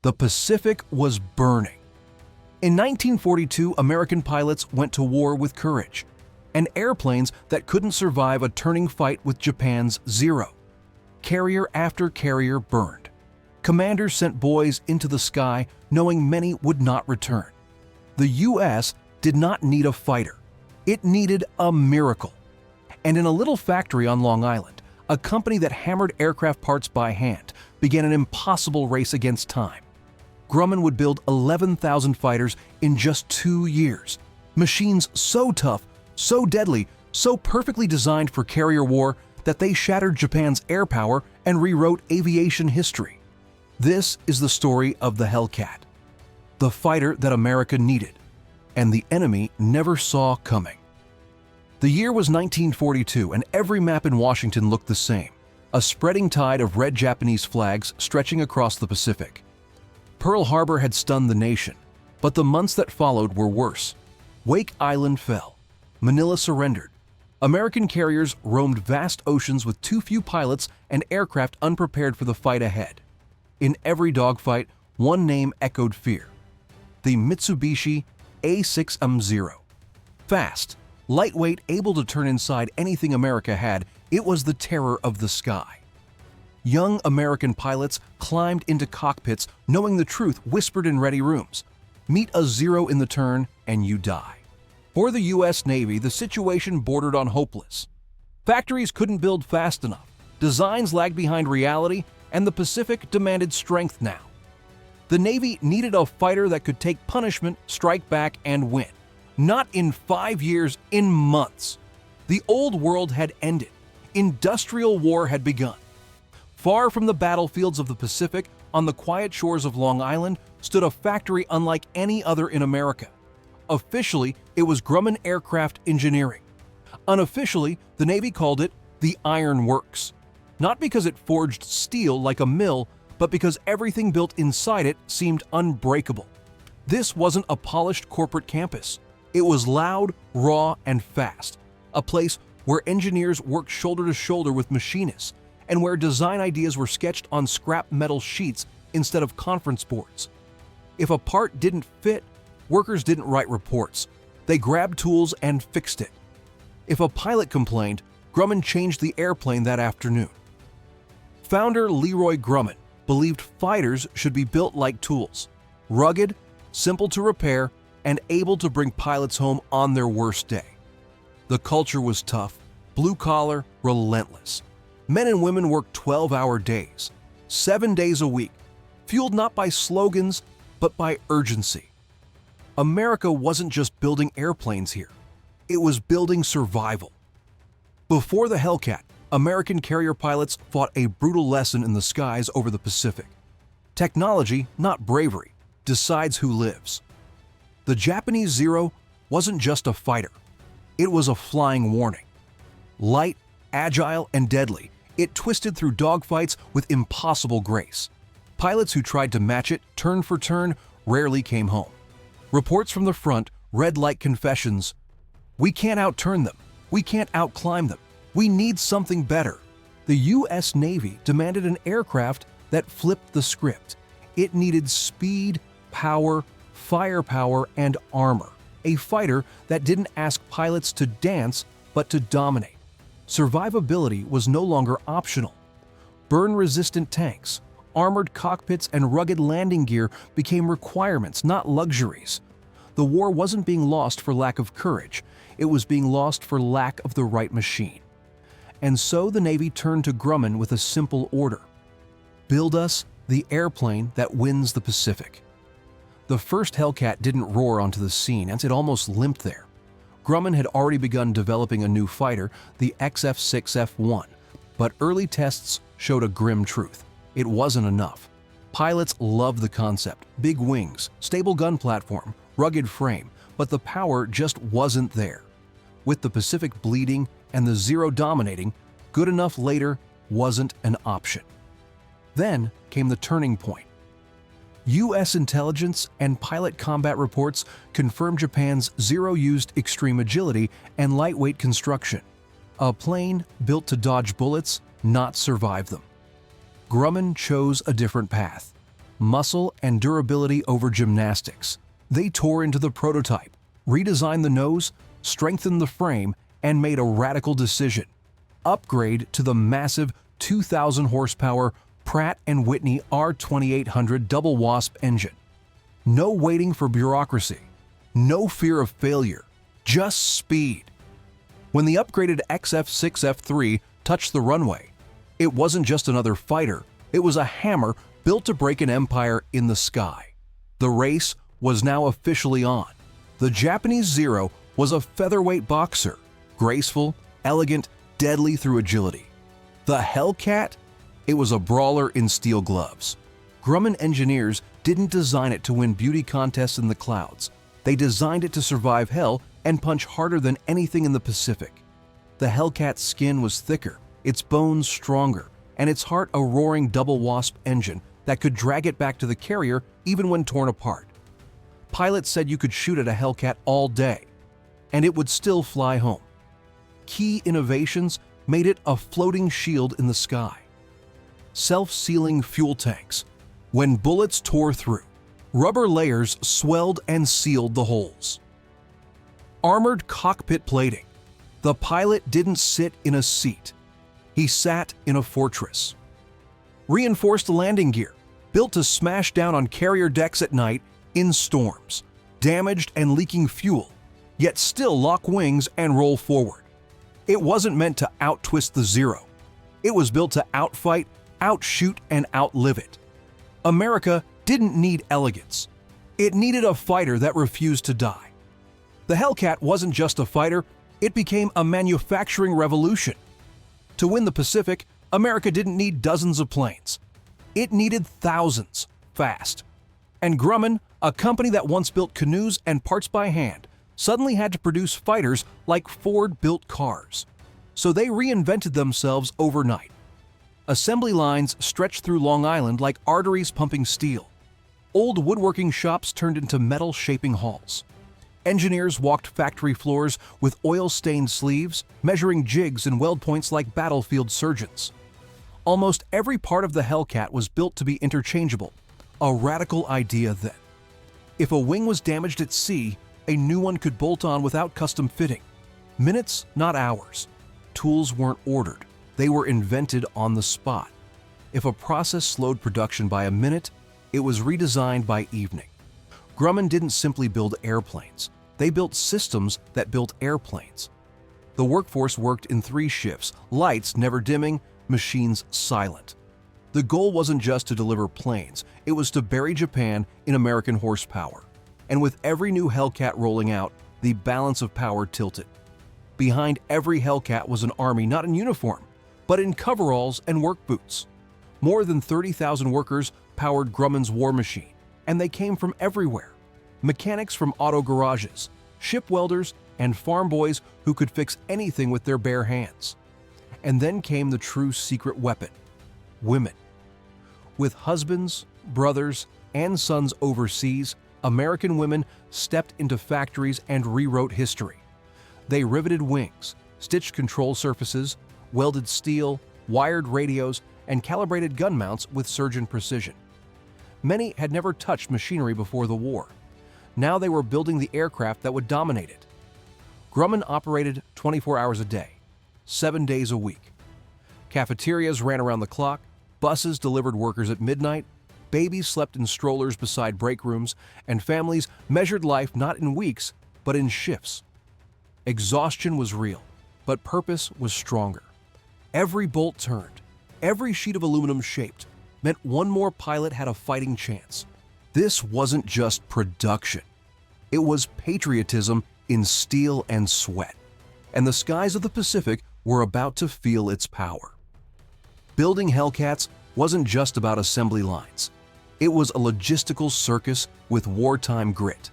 The Pacific was burning. In 1942, American pilots went to war with courage, and airplanes that couldn't survive a turning fight with Japan's Zero. Carrier after carrier burned. Commanders sent boys into the sky knowing many would not return. The U.S. did not need a fighter. It needed a miracle. And in a little factory on Long Island, a company that hammered aircraft parts by hand began an impossible race against time. Grumman would build 11,000 fighters in just 2 years. Machines so tough, so deadly, so perfectly designed for carrier war that they shattered Japan's air power and rewrote aviation history. This is the story of the Hellcat, the fighter that America needed, and the enemy never saw coming. The year was 1942, and every map in Washington looked the same, a spreading tide of red Japanese flags stretching across the Pacific. Pearl Harbor had stunned the nation, but the months that followed were worse. Wake Island fell. Manila surrendered. American carriers roamed vast oceans with too few pilots and aircraft unprepared for the fight ahead. In every dogfight, one name echoed fear: the Mitsubishi Zero. Fast, lightweight, able to turn inside anything America had, it was the terror of the sky. Young American pilots climbed into cockpits knowing the truth whispered in ready rooms: meet a Zero in the turn and you die. For the U.S. Navy, the situation bordered on hopeless. Factories couldn't build fast enough, designs lagged behind reality, and the Pacific demanded strength now. The Navy needed a fighter that could take punishment, strike back, and win. Not in 5 years, in months. The old world had ended. Industrial war had begun. Far from the battlefields of the Pacific, on the quiet shores of Long Island, stood a factory unlike any other in America. Officially, it was Grumman Aircraft Engineering. Unofficially, the Navy called it the Iron Works. Not because it forged steel like a mill, but because everything built inside it seemed unbreakable. This wasn't a polished corporate campus. It was loud, raw, and fast. A place where engineers worked shoulder to shoulder with machinists, and where design ideas were sketched on scrap metal sheets instead of conference boards. If a part didn't fit, workers didn't write reports. They grabbed tools and fixed it. If a pilot complained, Grumman changed the airplane that afternoon. Founder Leroy Grumman believed fighters should be built like tools: rugged, simple to repair, and able to bring pilots home on their worst day. The culture was tough, blue-collar, relentless. Men and women worked 12-hour days, 7 days a week, fueled not by slogans, but by urgency. America wasn't just building airplanes here. It was building survival. Before the Hellcat, American carrier pilots fought a brutal lesson in the skies over the Pacific. Technology, not bravery, decides who lives. The Japanese Zero wasn't just a fighter. It was a flying warning. Light, agile, and deadly, it twisted through dogfights with impossible grace. Pilots who tried to match it, turn for turn, rarely came home. Reports from the front read like confessions: "We can't outturn them. We can't outclimb them. We need something better." The U.S. Navy demanded an aircraft that flipped the script. It needed speed, power, firepower, and armor. A fighter that didn't ask pilots to dance, but to dominate. Survivability was no longer optional. Burn-resistant tanks, armored cockpits, and rugged landing gear became requirements, not luxuries. The war wasn't being lost for lack of courage. It was being lost for lack of the right machine. And so the Navy turned to Grumman with a simple order: build us the airplane that wins the Pacific. The first Hellcat didn't roar onto the scene, as it almost limped there. Grumman had already begun developing a new fighter, the XF6F1, but early tests showed a grim truth: it wasn't enough. Pilots loved the concept: big wings, stable gun platform, rugged frame, but the power just wasn't there. With the Pacific bleeding and the Zero dominating, good enough later wasn't an option. Then came the turning point. U.S. intelligence and pilot combat reports confirmed Japan's Zero used extreme agility and lightweight construction. A plane built to dodge bullets, not survive them. Grumman chose a different path. muscle and durability over gymnastics. They tore into the prototype, redesigned the nose, strengthened the frame, and made a radical decision: upgrade to the massive 2,000 horsepower Pratt & Whitney R2800 double Wasp engine. No waiting for bureaucracy, no fear of failure, just speed. When the upgraded XF6F3 touched the runway, it wasn't just another fighter, it was a hammer built to break an empire in the sky. The race was now officially on. The Japanese Zero was a featherweight boxer, graceful, elegant, deadly through agility. The Hellcat? It was a brawler in steel gloves. Grumman engineers didn't design it to win beauty contests in the clouds. They designed it to survive hell and punch harder than anything in the Pacific. The Hellcat's skin was thicker, its bones stronger, and its heart a roaring double Wasp engine that could drag it back to the carrier even when torn apart. Pilots said you could shoot at a Hellcat all day, and it would still fly home. Key innovations made it a floating shield in the sky. Self-sealing fuel tanks. When bullets tore through, rubber layers swelled and sealed the holes. Armored cockpit plating. The pilot didn't sit in a seat. He sat in a fortress. Reinforced landing gear, built to smash down on carrier decks at night in storms, damaged and leaking fuel, yet still lock wings and roll forward. It wasn't meant to out-twist the Zero. It was built to outfight, outshoot, and outlive it. America didn't need elegance. It needed a fighter that refused to die. The Hellcat wasn't just a fighter, it became a manufacturing revolution. To win the Pacific, America didn't need dozens of planes. It needed thousands, fast. And Grumman, a company that once built canoes and parts by hand, suddenly had to produce fighters like Ford built cars. So they reinvented themselves overnight. Assembly lines stretched through Long Island like arteries pumping steel. Old woodworking shops turned into metal shaping halls. Engineers walked factory floors with oil-stained sleeves, measuring jigs and weld points like battlefield surgeons. Almost every part of the Hellcat was built to be interchangeable, a radical idea then. If a wing was damaged at sea, a new one could bolt on without custom fitting. Minutes, not hours. Tools weren't ordered. They were invented on the spot. If a process slowed production by a minute, it was redesigned by evening. Grumman didn't simply build airplanes. They built systems that built airplanes. The workforce worked in 3 shifts, lights never dimming, machines silent. The goal wasn't just to deliver planes, it was to bury Japan in American horsepower. And with every new Hellcat rolling out, the balance of power tilted. Behind every Hellcat was an army not in uniform, but in coveralls and work boots. More than 30,000 workers powered Grumman's war machine, and they came from everywhere. Mechanics from auto garages, ship welders, and farm boys who could fix anything with their bare hands. And then came the true secret weapon: women. With husbands, brothers, and sons overseas, American women stepped into factories and rewrote history. They riveted wings, stitched control surfaces, welded steel, wired radios, and calibrated gun mounts with surgeon precision. Many had never touched machinery before the war. Now they were building the aircraft that would dominate it. Grumman operated 24 hours a day, 7 days a week. Cafeterias ran around the clock, buses delivered workers at midnight, babies slept in strollers beside break rooms, and families measured life not in weeks, but in shifts. Exhaustion was real, but purpose was stronger. Every bolt turned, every sheet of aluminum shaped, meant one more pilot had a fighting chance. This wasn't just production. It was patriotism in steel and sweat. And the skies of the Pacific were about to feel its power. Building Hellcats wasn't just about assembly lines. It was a logistical circus with wartime grit.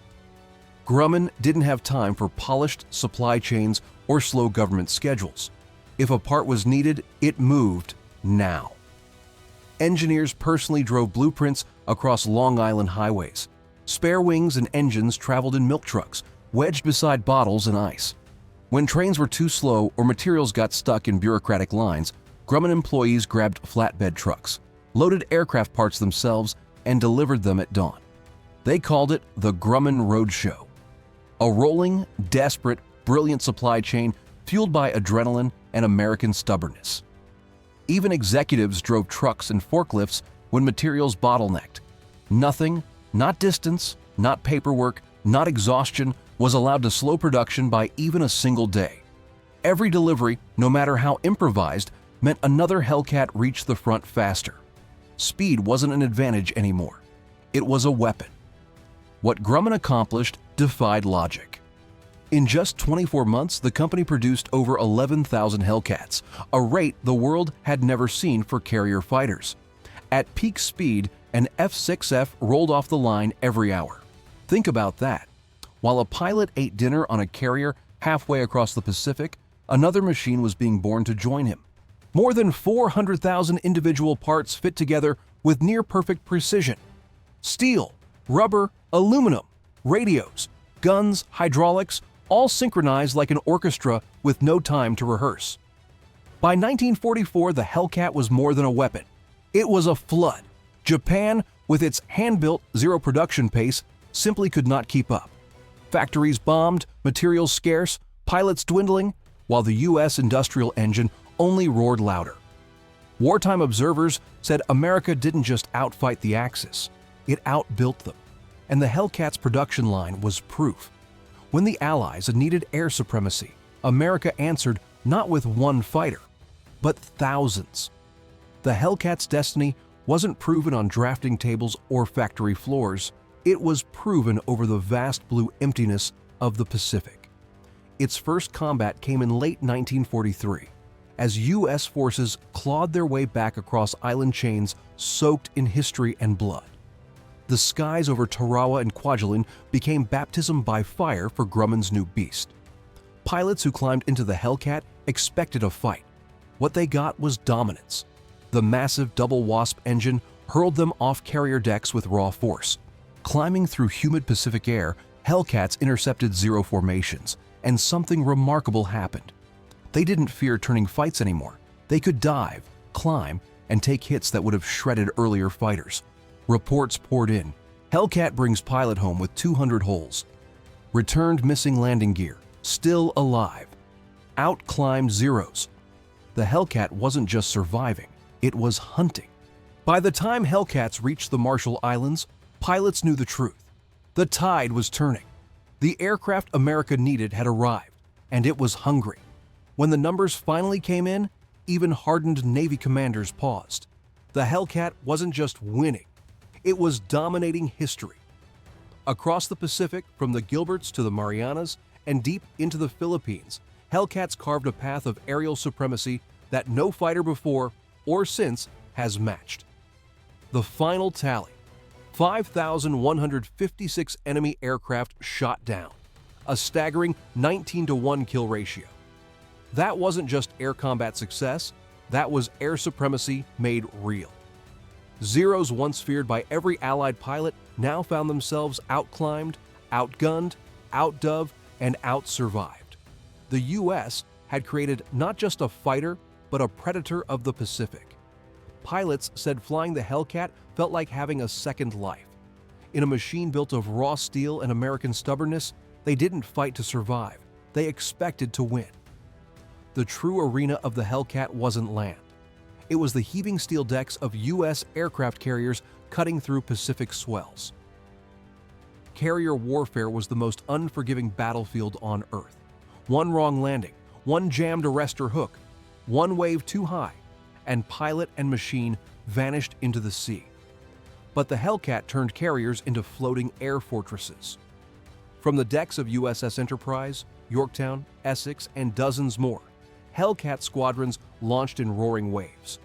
Grumman didn't have time for polished supply chains or slow government schedules. If a part was needed, it moved now. Engineers personally drove blueprints across Long Island highways. Spare wings and engines traveled in milk trucks, wedged beside bottles and ice. When trains were too slow or materials got stuck in bureaucratic lines, Grumman employees grabbed flatbed trucks, loaded aircraft parts themselves, and delivered them at dawn. They called it the Grumman Roadshow, a rolling, desperate, brilliant supply chain fueled by adrenaline and American stubbornness. Even executives drove trucks and forklifts when materials bottlenecked. Nothing, not distance, not paperwork, not exhaustion, was allowed to slow production by even a single day. Every delivery, no matter how improvised, meant another Hellcat reached the front faster. Speed wasn't an advantage anymore. It was a weapon. What Grumman accomplished defied logic. In just 24 months, the company produced over 11,000 Hellcats, a rate the world had never seen for carrier fighters. At peak speed, an F6F rolled off the line every hour. Think about that. While a pilot ate dinner on a carrier halfway across the Pacific, another machine was being born to join him. More than 400,000 individual parts fit together with near-perfect precision. Steel, rubber, aluminum, radios, guns, hydraulics, all synchronized like an orchestra with no time to rehearse. By 1944, the Hellcat was more than a weapon. It was a flood. Japan, with its hand-built zero production pace, simply could not keep up. Factories bombed, materials scarce, pilots dwindling, while the U.S. industrial engine only roared louder. Wartime observers said America didn't just outfight the Axis, it outbuilt them. And the Hellcat's production line was proof. When the Allies needed air supremacy, America answered not with one fighter, but thousands. The Hellcat's destiny wasn't proven on drafting tables or factory floors. It was proven over the vast blue emptiness of the Pacific. Its first combat came in late 1943, as U.S. forces clawed their way back across island chains soaked in history and blood. The skies over Tarawa and Kwajalein became baptism by fire for Grumman's new beast. Pilots who climbed into the Hellcat expected a fight. What they got was dominance. The massive double Wasp engine hurled them off carrier decks with raw force. Climbing through humid Pacific air, Hellcats intercepted zero formations, and something remarkable happened. They didn't fear turning fights anymore. They could dive, climb, and take hits that would have shredded earlier fighters. Reports poured in. Hellcat brings pilot home with 200 holes. Returned missing landing gear, still alive. Out-climbed Zeros. The Hellcat wasn't just surviving, it was hunting. By the time Hellcats reached the Marshall Islands, pilots knew the truth. The tide was turning. The aircraft America needed had arrived, and it was hungry. When the numbers finally came in, even hardened Navy commanders paused. The Hellcat wasn't just winning, it was dominating history. Across the Pacific, from the Gilberts to the Marianas, and deep into the Philippines, Hellcats carved a path of aerial supremacy that no fighter before or since has matched. The final tally: 5,156 enemy aircraft shot down, a staggering 19-to-1 kill ratio. That wasn't just air combat success, that was air supremacy made real. Zeros once feared by every Allied pilot now found themselves outclimbed, outgunned, outdove, and outsurvived. The U.S. had created not just a fighter, but a predator of the Pacific. Pilots said flying the Hellcat felt like having a second life. In a machine built of raw steel and American stubbornness, they didn't fight to survive. They expected to win. The true arena of the Hellcat wasn't land. It was the heaving steel decks of U.S. aircraft carriers cutting through Pacific swells. Carrier warfare was the most unforgiving battlefield on Earth. One wrong landing, one jammed arrestor hook, one wave too high, and pilot and machine vanished into the sea. But the Hellcat turned carriers into floating air fortresses. From the decks of USS Enterprise, Yorktown, Essex, and dozens more, Hellcat squadrons launched in roaring waves.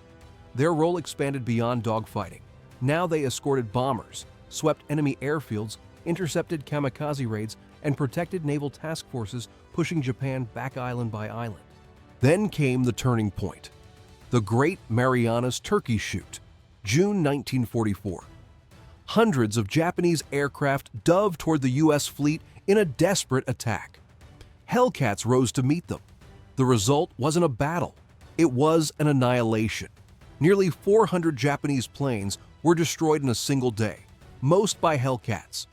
Their role expanded beyond dogfighting. Now they escorted bombers, swept enemy airfields, intercepted kamikaze raids, and protected naval task forces pushing Japan back island by island. Then came the turning point. The Great Marianas Turkey Shoot, June 1944. Hundreds of Japanese aircraft dove toward the U.S. fleet in a desperate attack. Hellcats rose to meet them. The result wasn't a battle, it was an annihilation. Nearly 400 Japanese planes were destroyed in a single day, most by Hellcats.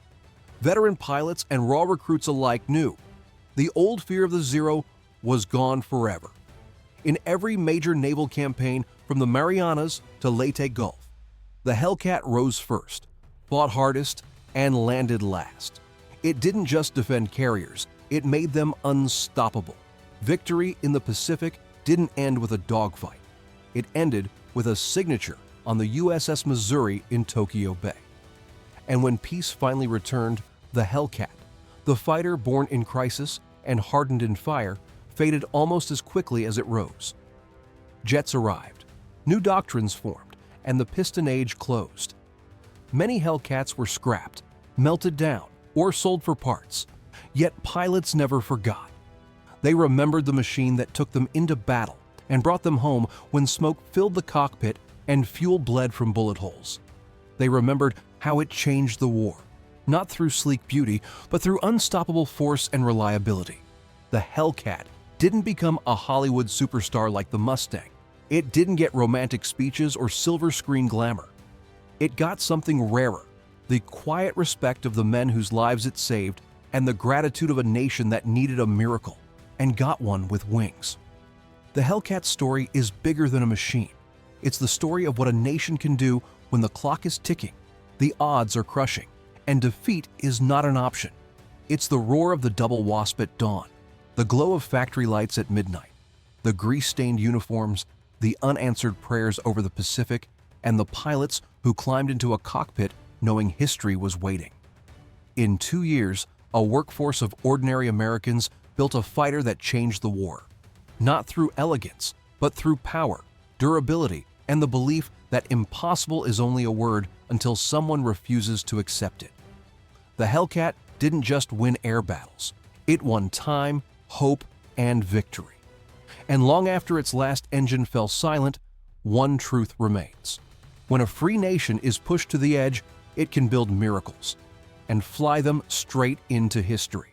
Veteran pilots and raw recruits alike knew the old fear of the Zero was gone forever. In every major naval campaign from the Marianas to Leyte Gulf, the Hellcat rose first, fought hardest, and landed last. It didn't just defend carriers, it made them unstoppable. Victory in the Pacific didn't end with a dogfight. It ended with a signature on the USS Missouri in Tokyo Bay. And when peace finally returned, the Hellcat, the fighter born in crisis and hardened in fire, faded almost as quickly as it rose. Jets arrived, new doctrines formed, and the piston age closed. Many Hellcats were scrapped, melted down, or sold for parts. Yet pilots never forgot. They remembered the machine that took them into battle and brought them home when smoke filled the cockpit and fuel bled from bullet holes. They remembered how it changed the war, not through sleek beauty, but through unstoppable force and reliability. The Hellcat didn't become a Hollywood superstar like the Mustang. It didn't get romantic speeches or silver screen glamour. It got something rarer, the quiet respect of the men whose lives it saved and the gratitude of a nation that needed a miracle and got one with wings. The Hellcat story is bigger than a machine. It's the story of what a nation can do when the clock is ticking, the odds are crushing, and defeat is not an option. It's the roar of the double Wasp at dawn, the glow of factory lights at midnight, the grease-stained uniforms, the unanswered prayers over the Pacific, and the pilots who climbed into a cockpit knowing history was waiting. In 2 years, a workforce of ordinary Americans built a fighter that changed the war, not through elegance, but through power, durability, and the belief that impossible is only a word until someone refuses to accept it. The Hellcat didn't just win air battles. It won time, hope, and victory. And long after its last engine fell silent, one truth remains. When a free nation is pushed to the edge, it can build miracles and fly them straight into history.